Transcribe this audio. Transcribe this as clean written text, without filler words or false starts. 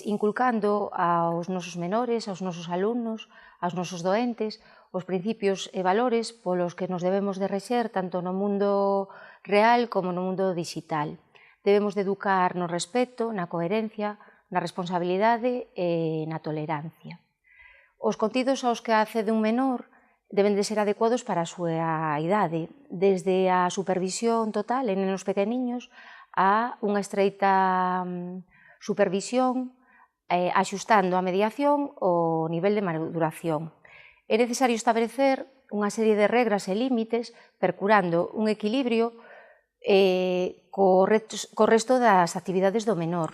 inculcando aos nosos menores, aos nosos alumnos, aos nosos doentes, os principios e valores polos que nos debemos de rexer tanto no mundo real como no mundo digital. Debemos de educar no respeto, na coherencia, na responsabilidade e na tolerancia. Os contidos aos que accede un menor deben de ser adecuados para a súa idade, desde a supervisión total en nenos pequeniños a unha estreita supervisión axustando a mediación ao nivel de maduración. É necesario establecer unha serie de regras e límites procurando un equilibrio co resto das actividades do menor.